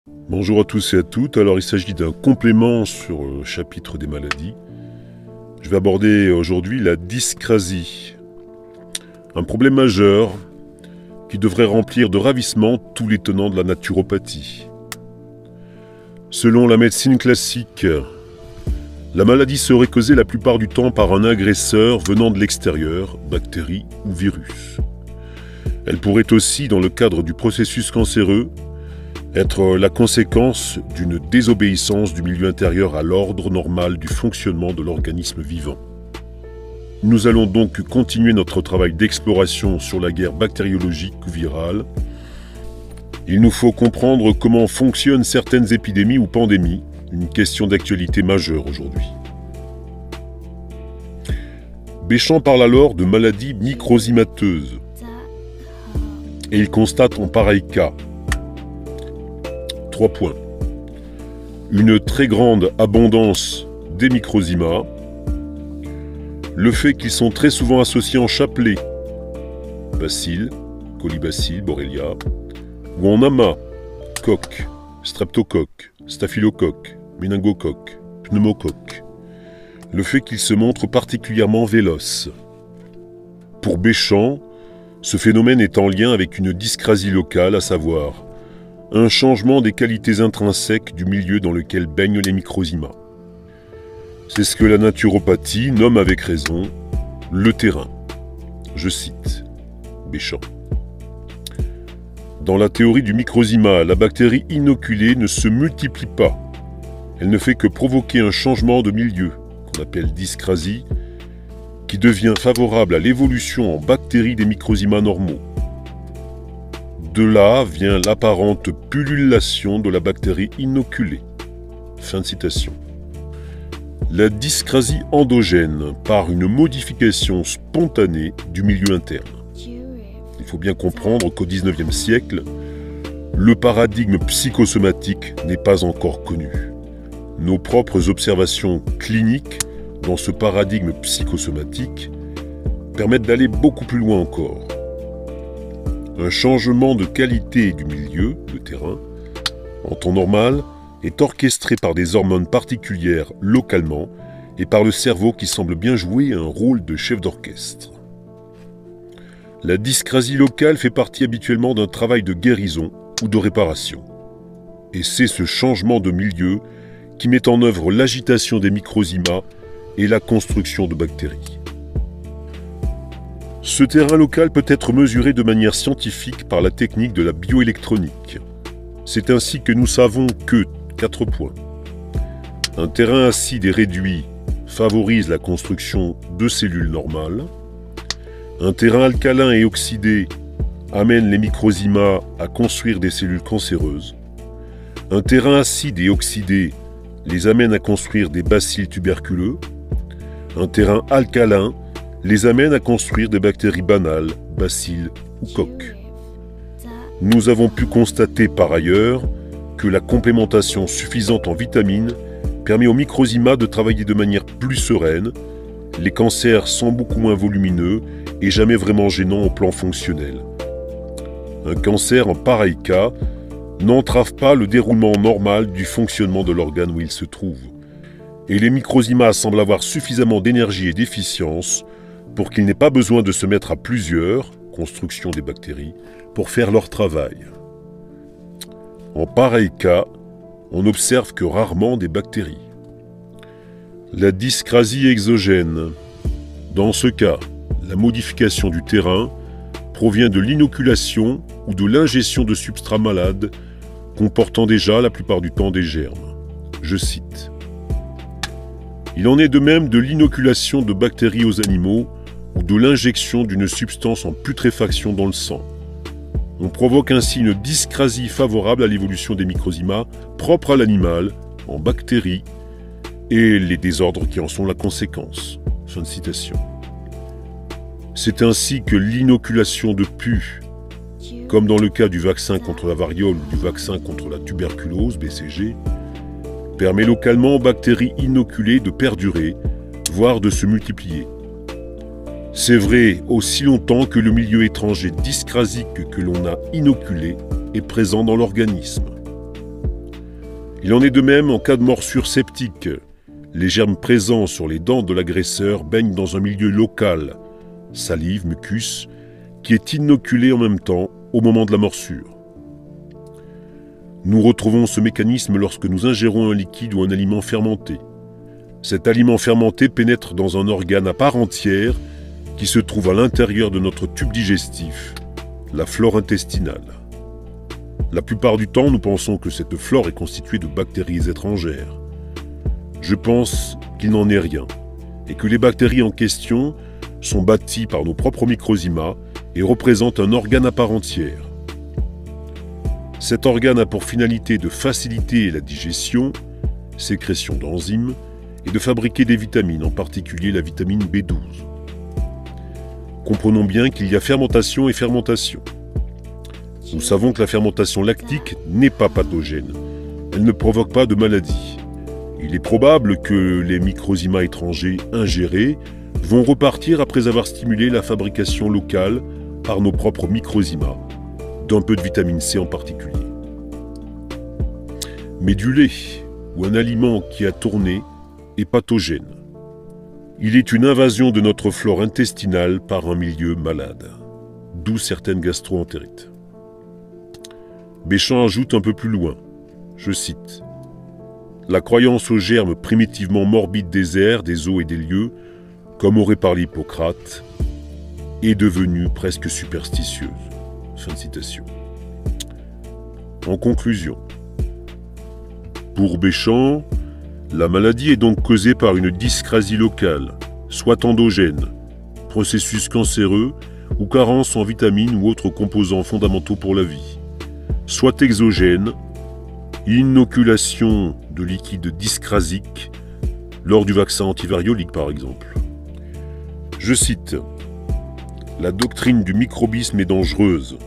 Bonjour à tous et à toutes. Alors il s'agit d'un complément sur le chapitre des maladies. Je vais aborder aujourd'hui la dyscrasie. Un problème majeur qui devrait remplir de ravissement tous les tenants de la naturopathie. Selon la médecine classique, la maladie serait causée la plupart du temps par un agresseur venant de l'extérieur, bactérie ou virus. Elle pourrait aussi, dans le cadre du processus cancéreux, être la conséquence d'une désobéissance du milieu intérieur à l'ordre normal du fonctionnement de l'organisme vivant. Nous allons donc continuer notre travail d'exploration sur la guerre bactériologique ou virale. Il nous faut comprendre comment fonctionnent certaines épidémies ou pandémies, une question d'actualité majeure aujourd'hui. Béchamp parle alors de maladies microzymateuses. Et il constate en pareil cas 3 points. Une très grande abondance des microzymas, le fait qu'ils sont très souvent associés en chapelet, bacilles, colibacilles, borrelia, ou en amas, coque, streptocoque, staphylocoque, méningocoque, pneumocoque, le fait qu'ils se montrent particulièrement véloces. Pour Béchamp, ce phénomène est en lien avec une dyscrasie locale, à savoir un changement des qualités intrinsèques du milieu dans lequel baignent les microzymas. C'est ce que la naturopathie nomme avec raison le terrain. Je cite Béchamp. Dans la théorie du microzyma, la bactérie inoculée ne se multiplie pas. Elle ne fait que provoquer un changement de milieu, qu'on appelle dyscrasie, qui devient favorable à l'évolution en bactéries des microzymas normaux. De là vient l'apparente pullulation de la bactérie inoculée. Fin de citation. La dyscrasie endogène par une modification spontanée du milieu interne. Il faut bien comprendre qu'au XIXe siècle, le paradigme psychosomatique n'est pas encore connu. Nos propres observations cliniques dans ce paradigme psychosomatique permettent d'aller beaucoup plus loin encore. Un changement de qualité du milieu, le terrain, en temps normal, est orchestré par des hormones particulières localement et par le cerveau qui semble bien jouer un rôle de chef d'orchestre. La dyscrasie locale fait partie habituellement d'un travail de guérison ou de réparation. Et c'est ce changement de milieu qui met en œuvre l'agitation des microzymas et la construction de bactéries. Ce terrain local peut être mesuré de manière scientifique par la technique de la bioélectronique. C'est ainsi que nous savons que 4 points. Un terrain acide et réduit favorise la construction de cellules normales. Un terrain alcalin et oxydé amène les microzymas à construire des cellules cancéreuses. Un terrain acide et oxydé les amène à construire des bacilles tuberculeux. Un terrain alcalin les amène à construire des bactéries banales, bacilles ou coques. Nous avons pu constater par ailleurs que la complémentation suffisante en vitamines permet aux microzymas de travailler de manière plus sereine. Les cancers sont beaucoup moins volumineux et jamais vraiment gênants au plan fonctionnel. Un cancer en pareil cas n'entrave pas le déroulement normal du fonctionnement de l'organe où il se trouve. Et les microzymas semblent avoir suffisamment d'énergie et d'efficience pour qu'il n'ait pas besoin de se mettre à plusieurs, construction des bactéries, pour faire leur travail. En pareil cas, on n'observe que rarement des bactéries. La dyscrasie exogène. Dans ce cas, la modification du terrain provient de l'inoculation ou de l'ingestion de substrats malades comportant déjà la plupart du temps des germes. Je cite. Il en est de même de l'inoculation de bactéries aux animaux ou de l'injection d'une substance en putréfaction dans le sang. On provoque ainsi une dyscrasie favorable à l'évolution des microzymas propres à l'animal, en bactéries, et les désordres qui en sont la conséquence. Fin de citation. C'est ainsi que l'inoculation de pus, comme dans le cas du vaccin contre la variole ou du vaccin contre la tuberculose, BCG, permet localement aux bactéries inoculées de perdurer, voire de se multiplier. C'est vrai aussi longtemps que le milieu étranger dyscrasique que l'on a inoculé est présent dans l'organisme. Il en est de même en cas de morsure septique. Les germes présents sur les dents de l'agresseur baignent dans un milieu local, salive, mucus, qui est inoculé en même temps au moment de la morsure. Nous retrouvons ce mécanisme lorsque nous ingérons un liquide ou un aliment fermenté. Cet aliment fermenté pénètre dans un organe à part entière qui se trouve à l'intérieur de notre tube digestif, la flore intestinale. La plupart du temps, nous pensons que cette flore est constituée de bactéries étrangères. Je pense qu'il n'en est rien, et que les bactéries en question sont bâties par nos propres microzymas et représentent un organe à part entière. Cet organe a pour finalité de faciliter la digestion, sécrétion d'enzymes, et de fabriquer des vitamines, en particulier la vitamine B12. Comprenons bien qu'il y a fermentation et fermentation. Nous savons que la fermentation lactique n'est pas pathogène. Elle ne provoque pas de maladie. Il est probable que les microzymas étrangers ingérés vont repartir après avoir stimulé la fabrication locale par nos propres microzymas, d'un peu de vitamine C en particulier. Mais du lait ou un aliment qui a tourné est pathogène. Il est une invasion de notre flore intestinale par un milieu malade, d'où certaines gastro-entérites. Béchamp ajoute un peu plus loin, je cite, « La croyance aux germes primitivement morbides des airs, des eaux et des lieux, comme aurait parlé Hippocrate, est devenue presque superstitieuse. » Fin de citation. En conclusion, pour Béchamp, la maladie est donc causée par une dyscrasie locale, soit endogène, processus cancéreux ou carence en vitamines ou autres composants fondamentaux pour la vie, soit exogène, inoculation de liquide dyscrasique lors du vaccin antivariolique par exemple. Je cite, « La doctrine du microbisme est dangereuse.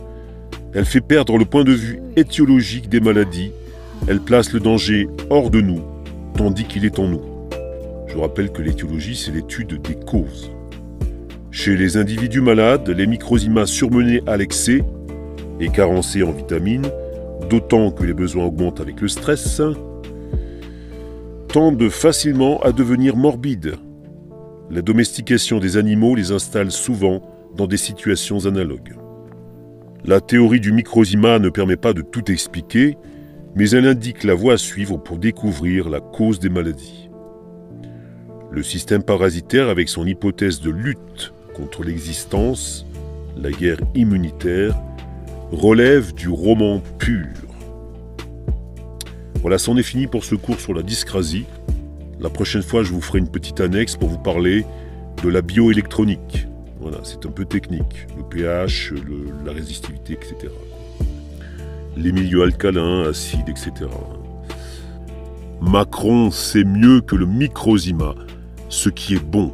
Elle fait perdre le point de vue étiologique des maladies, elle place le danger hors de nous, tandis qu'il est en nous. » Je rappelle que l'étiologie, c'est l'étude des causes. Chez les individus malades, les microzymas surmenés à l'excès et carencés en vitamines, d'autant que les besoins augmentent avec le stress, tendent facilement à devenir morbides. La domestication des animaux les installe souvent dans des situations analogues. La théorie du microzyma ne permet pas de tout expliquer, mais elle indique la voie à suivre pour découvrir la cause des maladies. Le système parasitaire, avec son hypothèse de lutte contre l'existence, la guerre immunitaire, relève du roman pur. Voilà, c'en est fini pour ce cours sur la dyscrasie. La prochaine fois, je vous ferai une petite annexe pour vous parler de la bioélectronique. Voilà, c'est un peu technique. Le pH, la résistivité, etc. Les milieux alcalins, acides, etc. Macron sait mieux que le microzyma ce qui est bon